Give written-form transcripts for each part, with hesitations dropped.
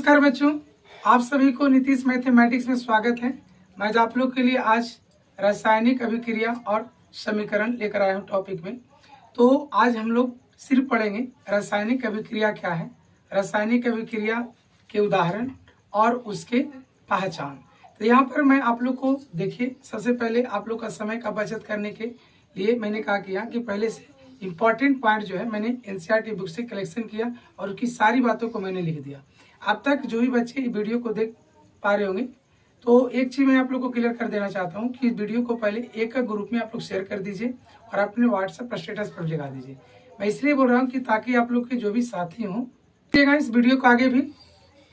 नमस्कार बच्चों, आप सभी को नीतीश मैथमेटिक्स में स्वागत है। मैं आप लोग के लिए आज रासायनिक अभिक्रिया और समीकरण लेकर आया हूँ टॉपिक में। तो आज हम लोग सिर्फ पढ़ेंगे रासायनिक अभिक्रिया क्या है, रासायनिक अभिक्रिया के उदाहरण और उसके पहचान। तो यहाँ पर मैं आप लोग को देखिए, सबसे पहले आप लोग का समय का बचत करने के लिए मैंने कहा किया कि पहले से इम्पॉर्टेंट पॉइंट जो है मैंने एनसीईआरटी बुक से कलेक्शन किया और उसकी सारी बातों को मैंने लिख दिया। अब तक जो भी बच्चे वीडियो को देख पा रहे होंगे, तो एक चीज़ मैं आप लोग को क्लियर कर देना चाहता हूँ कि वीडियो को पहले एक ग्रुप में आप लोग शेयर कर दीजिए और अपने व्हाट्सएप स्टेटस पर लगा दीजिए। मैं इसलिए बोल रहा हूँ कि ताकि आप लोग के जो भी साथी हों, इस वीडियो को आगे भी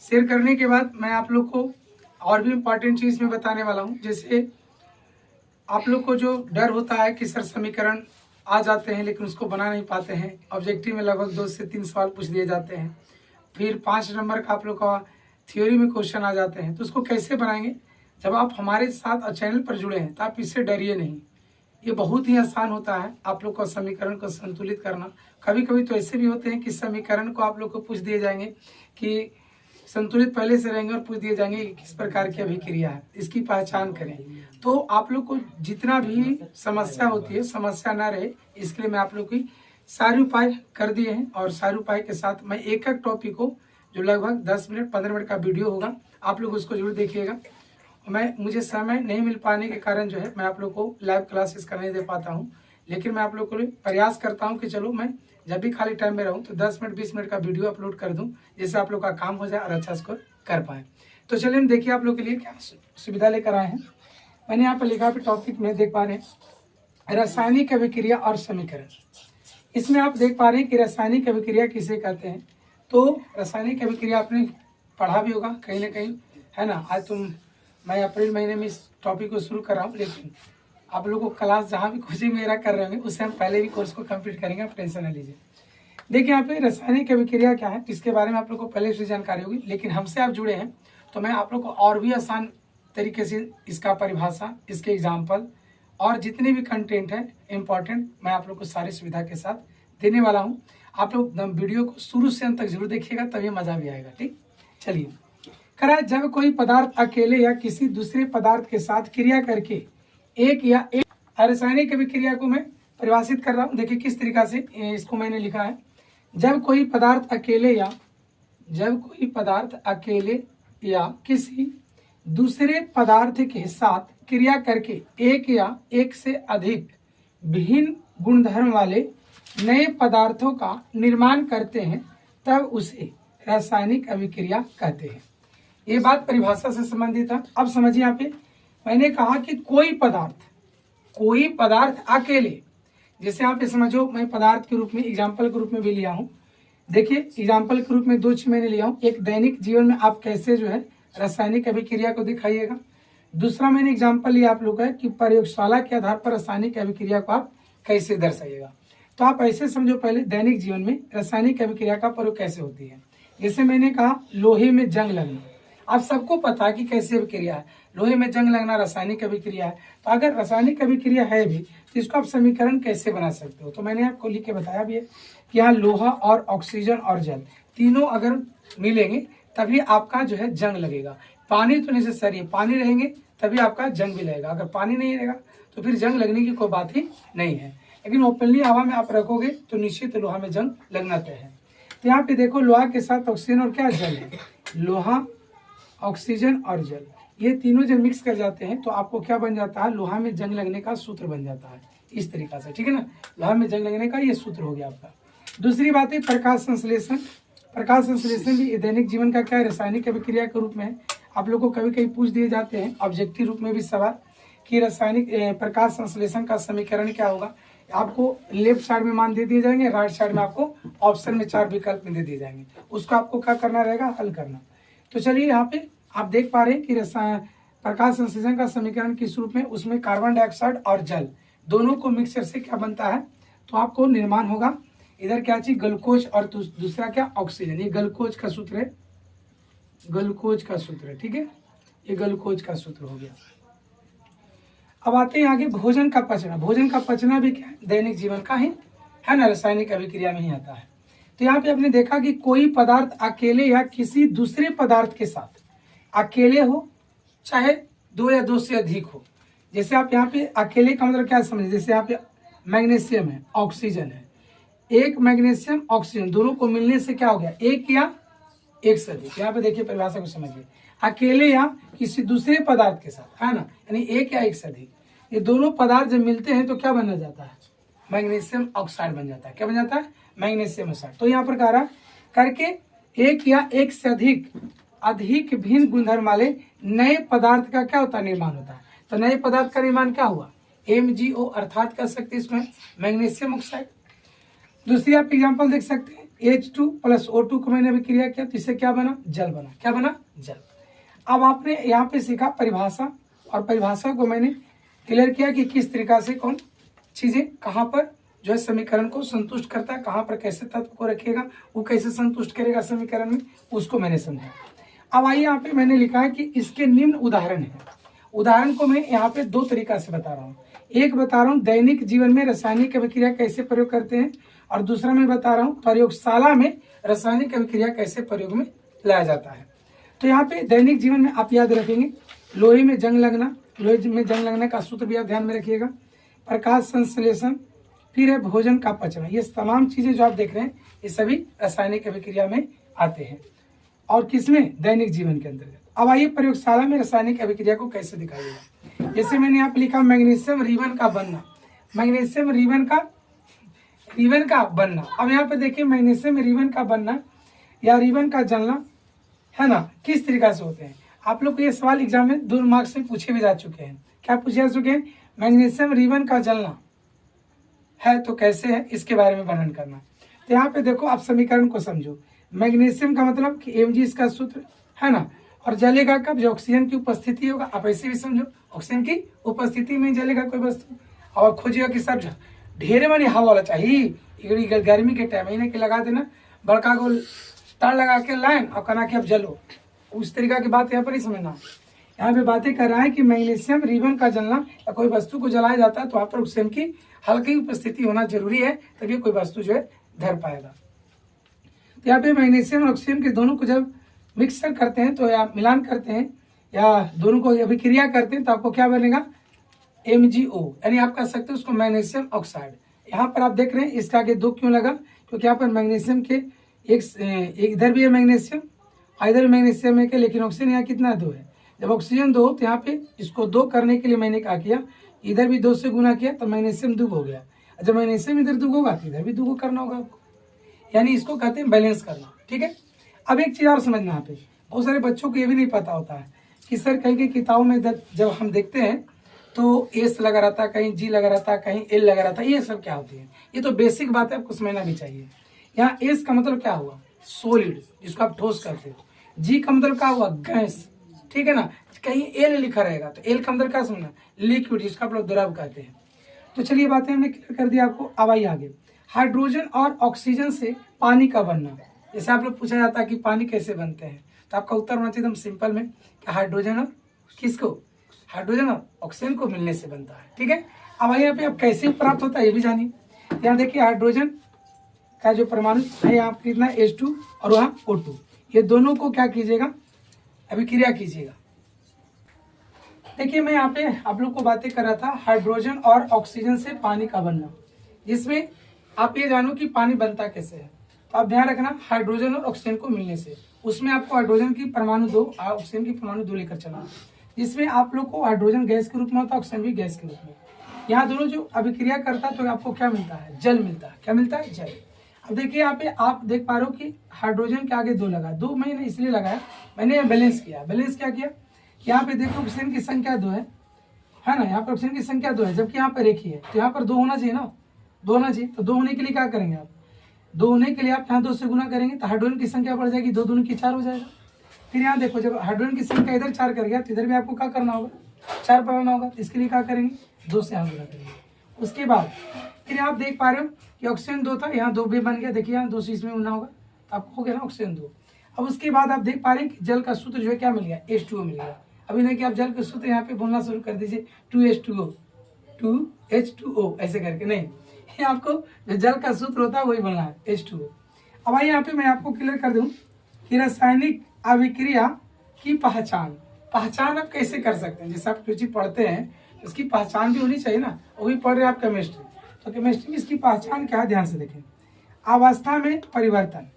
शेयर करने के बाद मैं आप लोग को और भी इम्पॉर्टेंट चीज़ में बताने वाला हूँ। जैसे आप लोग को जो डर होता है कि सर समीकरण आ जाते हैं लेकिन उसको बना नहीं पाते हैं, ऑब्जेक्टिव में लगभग 2 से 3 सवाल पूछ दिए जाते हैं, फिर 5 नंबर का आप लोग का थ्योरी में क्वेश्चन आ जाते हैं, तो उसको कैसे बनाएंगे। जब आप हमारे साथ और चैनल पर जुड़े हैं तो आप इससे डरिए नहीं, ये बहुत ही आसान होता है आप लोग को समीकरण को संतुलित करना। कभी कभी तो ऐसे भी होते हैं कि समीकरण को आप लोग को पूछ दिए जाएंगे कि संतुलित पहले से रहेंगे और पूछ दिए जाएंगे कि किस प्रकार की अभिक्रिया है, इसकी पहचान करें। तो आप लोग को जितना भी समस्या होती है, समस्या ना रहे इसके लिए मैं आप लोग की सारे उपाय कर दिए हैं। और सारे उपाय के साथ मैं एक एक टॉपिक को जो लगभग 10 मिनट 15 मिनट का वीडियो होगा, आप लोग उसको जरूर देखिएगा। मुझे समय नहीं मिल पाने के कारण जो है मैं आप लोग को लाइव क्लासेस करने दे पाता हूँ, लेकिन मैं आप लोग को प्रयास करता हूँ कि चलो मैं जब भी खाली टाइम में रहूँ तो 10 मिनट 20 मिनट का वीडियो अपलोड कर दूँ, जिससे आप लोग का काम हो जाए और अच्छा स्कोर कर पाए। तो चलिए हम देखिए आप लोग के लिए क्या सुविधा लेकर आए हैं। मैंने यहाँ पर लिखा पे टॉपिक में देख पा रहे हैं रासायनिक अभिक्रिया और समीकरण। इसमें आप देख पा रहे हैं कि रासायनिक अभिक्रिया किसे कहते हैं। तो रासायनिक अभिक्रिया आपने पढ़ा भी होगा कहीं ना कहीं, है ना। आज मैं अप्रैल महीने में इस टॉपिक को शुरू कर रहा हूँ, लेकिन आप लोगों को क्लास जहाँ भी कोचिंग मेरा कर रहे होंगे उससे हम पहले भी कोर्स को कंप्लीट करेंगे, आप टेंशन न लीजिए। देखिए यहाँ पे रासायनिक अभिक्रिया क्या है, इसके बारे में आप लोग को पहले से जानकारी होगी, लेकिन हमसे आप जुड़े हैं तो मैं आप लोग को और भी आसान तरीके से इसका परिभाषा, इसके एग्जाम्पल और जितने भी कंटेंट है इम्पॉर्टेंट, मैं आप लोग को सारी सुविधा के साथ देने वाला हूँ। आप लोग वीडियो को शुरू से अंत तक जरूर देखिएगा, तभी मजा भी आएगा। ठीक, चलिए। करा जब कोई पदार्थ अकेले या किसी दूसरे पदार्थ के साथ क्रिया करके एक रासायनिक अभिक्रिया को मैं परिभाषित कर रहा हूँ। देखिए किस तरीका से इसको मैंने लिखा है। जब कोई पदार्थ अकेले या किसी दूसरे पदार्थ के साथ क्रिया करके एक या एक से अधिक भिन्न गुणधर्म वाले नए पदार्थों का निर्माण करते हैं, तब उसे रासायनिक अभिक्रिया कहते हैं। ये बात परिभाषा से संबंधित है। अब समझिए, यहाँ पे मैंने कहा कि कोई पदार्थ अकेले, जैसे आप समझो मैं पदार्थ के रूप में एग्जाम्पल के रूप में भी लिया हूँ। देखिए एग्जाम्पल के रूप में 2 चीज मैंने लिया हूँ। एक दैनिक जीवन में आप कैसे जो है रासायनिक अभिक्रिया को दिखाइएगा। दूसरा मैंने एग्जाम्पल लिया आप लोग है कि प्रयोगशाला के आधार पर रासायनिक अभिक्रिया को आप कैसे दर्शाइएगा। तो आप ऐसे समझो, पहले दैनिक जीवन में रासायनिक अभिक्रिया का प्रयोग कैसे होती है। जैसे मैंने कहा लोहे में जंग लगना, आप सबको पता है कि कैसे अभिक्रिया है, लोहे में जंग लगना रासायनिक अभिक्रिया है। तो अगर रासायनिक अभिक्रिया है भी तो इसको आप समीकरण कैसे बना सकते हो। तो मैंने आपको लिख के बताया भी है कि यहाँ लोहा और ऑक्सीजन और जल तीनों अगर मिलेंगे तभी आपका जो है जंग लगेगा। पानी तो नेसेसरी है, पानी रहेंगे तभी आपका जंग भी लगेगा। अगर पानी नहीं रहेगा तो फिर जंग लगने की कोई बात ही नहीं है। लेकिन ओपनली हवा में आप रखोगे तो निश्चित लोहा में जंग लगना तय है। तो यहाँ पे देखो लोहा के साथ ऑक्सीजन और क्या जल है, लोहा ऑक्सीजन और जल, ये तीनों जब मिक्स कर जाते हैं तो आपको क्या बन जाता है, लोहा में जंग लगने का सूत्र बन जाता है इस तरीका से। ठीक है ना, लोहा में जंग लगने का ये सूत्र हो गया आपका। दूसरी बात है प्रकाश संश्लेषण। प्रकाश संश्लेषण भी दैनिक जीवन का क्या है, रासायनिक अभिक्रिया के रूप में है। आप लोग को कभी कभी पूछ दिए जाते हैं ऑब्जेक्टिव रूप में भी सवाल कि रासायनिक प्रकाश संश्लेषण का समीकरण क्या होगा। आपको लेफ्ट साइड में मान दे दिए जाएंगे, राइट साइड में आपको ऑप्शन में 4 विकल्प में दे दिए जाएंगे, उसको आपको क्या करना रहेगा, हल करना। तो चलिए यहाँ पे आप देख पा रहे हैं कि प्रकाश संश्लेषण का समीकरण किस रूप में, उसमें कार्बन डाइऑक्साइड और जल दोनों को मिक्सचर से क्या बनता है, तो आपको निर्माण होगा इधर क्या चीज, ग्लूकोज और दूसरा क्या, ऑक्सीजन। ये ग्लूकोज का सूत्र है, ग्लूकोज का सूत्र है। ठीक है, ये ग्लूकोज का सूत्र हो गया। अब आते हैं आगे भोजन का पचना। भोजन का पचना भी क्या है, दैनिक जीवन का ही है ना, रासायनिक अभिक्रिया में ही आता है। तो यहाँ पे आपने देखा कि कोई पदार्थ अकेले या किसी दूसरे पदार्थ के साथ अकेले हो, चाहे दो या दो से अधिक हो। जैसे आप यहाँ पे अकेले का मतलब क्या समझे, जैसे यहाँ पे मैग्नीशियम है, ऑक्सीजन है, एक मैग्नीशियम ऑक्सीजन दोनों को मिलने से क्या हो गया, एक या एक से अधिक। यहाँ पे देखिए परिभाषा को समझिए, अकेले या किसी दूसरे पदार्थ के साथ, है ना, यानी एक या एक से अधिक। ये दोनों पदार्थ जब मिलते हैं तो क्या बन जाता है, मैग्नीशियम ऑक्साइड बन जाता है। क्या बन जाता है, मैग्नीशियम ऑक्साइड। तो यहाँ पर कह रहा करके एक या एक से अधिक भिन्न गुणधर्म वाले नए पदार्थ का क्या होता है, निर्माण होता है। तो नए पदार्थ का निर्माण क्या हुआ, MgO, अर्थात कह सकते हैं इसमें मैग्नीशियम ऑक्साइड। दूसरी आप एग्जांपल देख सकते हैं, H2 + O2 को मैंने अभिक्रिया किया तो इससे क्या बना, जल बना। क्या बना, जल। अब आपने यहाँ पे सीखा परिभाषा, और परिभाषा को मैंने क्लियर किया कि किस तरीका से कौन चीजें कहाँ पर जो है समीकरण को संतुष्ट करता है, कहाँ पर कैसे तत्व को रखेगा, वो कैसे संतुष्ट करेगा समीकरण में, उसको मैंने समझा। अब आइए यहाँ पे मैंने लिखा है कि इसके निम्न उदाहरण है। उदाहरण को मैं यहाँ पे दो तरीका से बता रहा हूँ। एक बता रहा हूँ दैनिक जीवन में रासायनिक अभिक्रिया कैसे प्रयोग करते हैं, और दूसरा मैं बता रहा हूँ प्रयोगशाला में रासायनिक अभिक्रिया कैसे प्रयोग में लाया जाता है। तो यहाँ पे दैनिक जीवन में आप याद रखेंगे, लोहे में जंग लगना, लोहे में जंग लगने का सूत्र भी आप ध्यान में रखिएगा, प्रकाश संश्लेषण, फिर है भोजन का पचना। ये तमाम चीजें जो आप देख रहे हैं ये सभी रासायनिक अभिक्रिया में आते हैं, और किसमें, दैनिक जीवन के अंतर्गत। अब आइए प्रयोगशाला में रासायनिक अभिक्रिया को कैसे दिखाइएगा। जैसे मैंने यहाँ पे लिखा मैग्नीशियम रिबन का बनना, मैग्नीशियम रिबन का बनना। अब यहाँ पे देखिए मैग्नीशियम रिबन का बनना या रिबन का जलना, है ना, किस तरीका से होते हैं। आप लोग को ये सवाल एग्जाम में 2 मार्क्स में पूछे भी जा चुके हैं। क्या पूछे जा चुके हैं, मैग्नीशियम रिबन का जलना है तो कैसे है, इसके बारे में वर्णन करना। तो यहाँ पे देखो आप समीकरण को समझो। मैग्नीशियम का मतलब कि Mg इसका सूत्र है ना, और जलेगा कब, जो ऑक्सीजन की उपस्थिति होगा। आप ऐसे भी समझो, ऑक्सीजन की उपस्थिति में जलेगा कोई वस्तु। और खोजिएगा कि सर ढेरे मानी हवा वाला चाहिए, गर्मी के टाइम इन्हें के लगा देना बड़का गोल तार लगा के लाइन और कहना कि अब जलो, उस तरीका की बात यहाँ पर नहीं समझना। यहाँ पे बातें कर रहा है कि मैग्नीशियम रिबन का जलना या कोई वस्तु को जलाया जाता है तो वहाँ पर ऑक्सीजन की हल्की उपस्थिति होना जरूरी है, तभी कोई वस्तु जो है धर पाएगा। तो यहाँ पे मैग्नीशियम और ऑक्सीजन के दोनों को जब मिक्सर करते हैं तो या मिलान करते हैं या दोनों को अभिक्रिया करते हैं तो आपको क्या बनेगा, MgO, यानी आप कह सकते हो उसको मैग्नीशियम ऑक्साइड। यहाँ पर आप देख रहे हैं इसका आगे 2 क्यों लगा, क्योंकि यहाँ पर मैग्नीशियम के एक इधर भी है मैग्नीशियम, इधर भी मैग्नीशियम है, लेकिन ऑक्सीजन यहाँ कितना 2 है। जब ऑक्सीजन 2 तो यहाँ पे इसको 2 करने के लिए मैंने क्या किया, इधर भी 2 से गुना किया तो मैग्नीशियम 2 हो गया। जब मैग्नीशियम इधर 2 होगा तो इधर भी 2 करना होगा आपको, यानी इसको कहते हैं बैलेंस करना। ठीक है। अब एक चीज और समझना, यहाँ पे बहुत सारे बच्चों को ये भी नहीं पता होता है कि सर कहीं की किताबों में जब हम देखते हैं तो एस लगा रहता है, कहीं G लगा रहता है, कहीं L लगा रहता है, ये सब क्या होती है। ये तो बेसिक बात है, आपको समझना भी चाहिए। यहाँ एस का मतलब क्या हुआ, सोलिड, जिसको आप ठोस करते हो। G का मतलब क्या हुआ, गैस, ठीक है ना। कहीं L लिखा रहेगा तो L का मतलब क्या समझना, लिक्विड, जिसको आप लोग द्रव कहते हैं। तो चलिए बातें हमने क्लियर कर दी आपको। अब आइए आगे, हाइड्रोजन और ऑक्सीजन से पानी का बनना। जैसे आप लोग पूछा जाता है कि पानी कैसे बनते हैं, तो आपका उत्तर होना चाहिए एकदम सिंपल में कि हाइड्रोजन और किसको, हाइड्रोजन और ऑक्सीजन को मिलने से बनता है। ठीक है। अब आइए यहाँ पे अब कैसे प्राप्त होता है ये भी जानिए। यहाँ देखिए हाइड्रोजन का जो परमाणु है यहाँ कितना H2 और वहाँ O2, ये दोनों को क्या कीजिएगा, अभिक्रिया कीजिएगा। देखिए मैं यहाँ पे आप लोग को बातें कर रहा था हाइड्रोजन और ऑक्सीजन से पानी का बनना, जिसमें आप ये जानो कि पानी बनता कैसे है। तो आप ध्यान रखना, हाइड्रोजन और ऑक्सीजन को मिलने से उसमें आपको हाइड्रोजन की परमाणु 2 और ऑक्सीजन की परमाणु 2 लेकर चलना, जिसमें आप लोग को हाइड्रोजन गैस के रूप में होता है, ऑक्सीजन भी गैस के रूप में। यहाँ दोनों जो अभिक्रिया करता है तो आपको क्या मिलता है, जल मिलता है। क्या मिलता है, जल। अब देखिए यहाँ पे आप देख पा रहे हो कि हाइड्रोजन के आगे 2 लगा, 2 मैंने इसलिए लगाया, मैंने बैलेंस किया। बैलेंस क्या किया, यहाँ पे देखो ऑक्सीजन की संख्या 2 है ना, यहाँ पर ऑक्सीजन की संख्या 2 है, जबकि यहाँ पर 1 ही है, तो यहाँ पर 2 होना चाहिए ना, 2 होना चाहिए। तो 2 होने के लिए क्या करेंगे आप, 2 होने के लिए आप यहाँ 2 से गुना करेंगे तो हाइड्रोजन की संख्या बढ़ जाएगी, 2 दूनी की 4 हो जाएगा। फिर यहाँ देखो जब हाइड्रोजन की संख्या इधर 4 कर गया तो इधर भी आपको क्या करना होगा, 4 बढ़ाना होगा। तो इसके लिए क्या करेंगे, 2 से यहाँ गुना करेंगे। उसके बाद फिर आप देख पा रहे हो कि ऑक्सीजन 2 था, यहाँ 2 भी बन गया। देखिए यहाँ 2 से इसमें गुना होगा तो आपको हो गया ना ऑक्सीजन 2। अब उसके बाद आप देख पा रहे हैं कि जल का सूत्र जो है क्या मिल गया, H2O मिल गया। अभी नहीं कि आप जल के सूत्र यहाँ पे बोलना शुरू कर दीजिए 2H2O, 2H2O ऐसे करके नहीं, आपको जो जल का सूत्र होता है वही बोलना है, H2O। अब आइए यहाँ पे मैं आपको क्लियर कर दूं कि रासायनिक अभिक्रिया की पहचान आप कैसे कर सकते हैं। जैसे आप जो चीज पढ़ते हैं इसकी पहचान भी होनी चाहिए ना, वो भी पढ़ रहे हैं आप केमिस्ट्री, तो केमिस्ट्री में इसकी पहचान क्या है, ध्यान से देखें। अवस्था में परिवर्तन,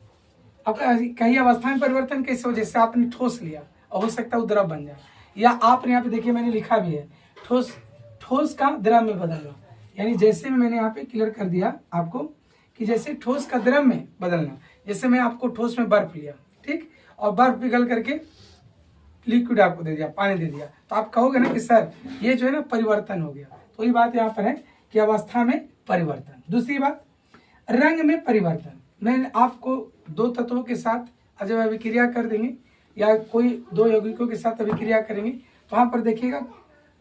अब कई अवस्था में परिवर्तन कैसे हो, जैसे आपने ठोस लिया और हो सकता है वो द्रव बन जाए, या आपने यहाँ पे देखिए मैंने लिखा भी है ठोस का द्रव में बदलना, यानी जैसे मैंने यहाँ पे क्लियर कर दिया आपको कि जैसे ठोस का द्रव में बदलना, जैसे मैं आपको ठोस में बर्फ लिया, ठीक, और बर्फ पिघल करके लिक्विड आपको दे दिया, पानी दे दिया, तो आप कहोगे ना कि सर ये जो है ना परिवर्तन हो गया। तो ये बात यहाँ पर है कि अवस्था में परिवर्तन। दूसरी बात, रंग में परिवर्तन। मैं आपको दो तत्वों के साथ जब अभिक्रिया कर देंगे या कोई दो यौगिकों के साथ अभिक्रिया करेंगे तो वहाँ पर देखिएगा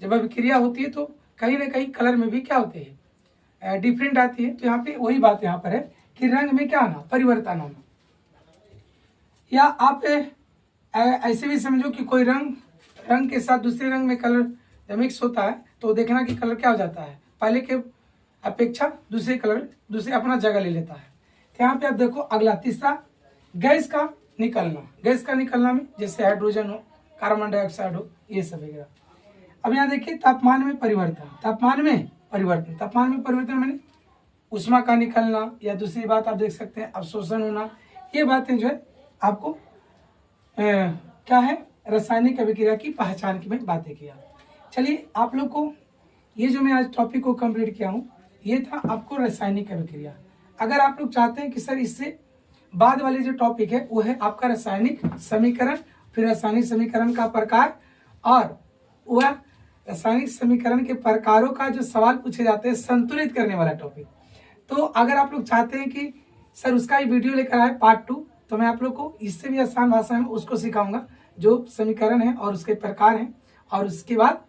जब अभिक्रिया होती है तो कहीं ना कहीं कलर में भी क्या होते हैं, डिफरेंट आती है। तो यहाँ पे वही बात यहाँ पर है कि रंग में क्या आना, परिवर्तन आना। या आप ऐसे भी समझो कि कोई रंग के साथ दूसरे रंग में कलर जब मिक्स होता है तो देखना कि कलर क्या हो जाता है, पहले के अपेक्षा दूसरे अपना जगह ले लेता है। तो यहाँ पे आप देखो अगला तीसरा, गैस का निकलना में जैसे हाइड्रोजन हो, कार्बन डाइऑक्साइड हो, ये सब वगैरह। अब यहाँ देखिए तापमान में परिवर्तन मैंने उष्मा का निकलना, या दूसरी बात आप देख सकते हैं अवशोषण होना। ये बातें जो है आपको क्या है, रासायनिक अभिक्रिया की पहचान की मैं बातें किया। चलिए आप लोग को ये जो मैं आज टॉपिक को कंप्लीट किया हूँ ये था आपको रासायनिक अभिक्रिया। अगर आप लोग चाहते हैं कि सर इससे बाद वाले जो टॉपिक है वो है आपका रासायनिक समीकरण, फिर रासायनिक समीकरण का प्रकार, और वह रासायनिक समीकरण के प्रकारों का जो सवाल पूछे जाते हैं संतुलित करने वाला टॉपिक, तो अगर आप लोग चाहते हैं कि सर उसका ही वीडियो लेकर आए पार्ट 2, तो मैं आप लोग को इससे भी आसान भाषा में उसको सिखाऊंगा जो समीकरण है और उसके प्रकार हैं, और उसके बाद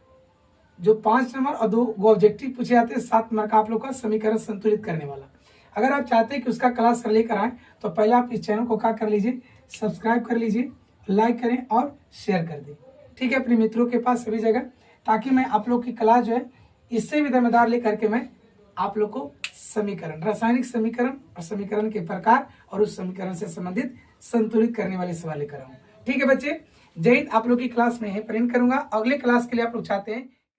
जो 5 नंबर और 2 ऑब्जेक्टिव पूछे जाते हैं 7 नंबर का आप लोग का समीकरण संतुलित करने वाला। अगर आप चाहते हैं कि उसका क्लास लेकर आए तो पहले आप इस चैनल को क्या कर लीजिए, सब्सक्राइब कर लीजिए, लाइक करें और शेयर कर दें, ठीक है, अपने मित्रों के पास सभी जगह, ताकि मैं आप लोग की क्लास जो है इससे भी दमदार लेकर के मैं आप लोग को समीकरण, रासायनिक समीकरण और समीकरण के प्रकार और उस समीकरण से संबंधित संतुलित करने वाले सवाल लेकर आऊँ। ठीक है बच्चे, जय हिंद। आप लोग की क्लास में प्रेरित करूंगा। अगले क्लास के लिए आप लोग चाहते हैं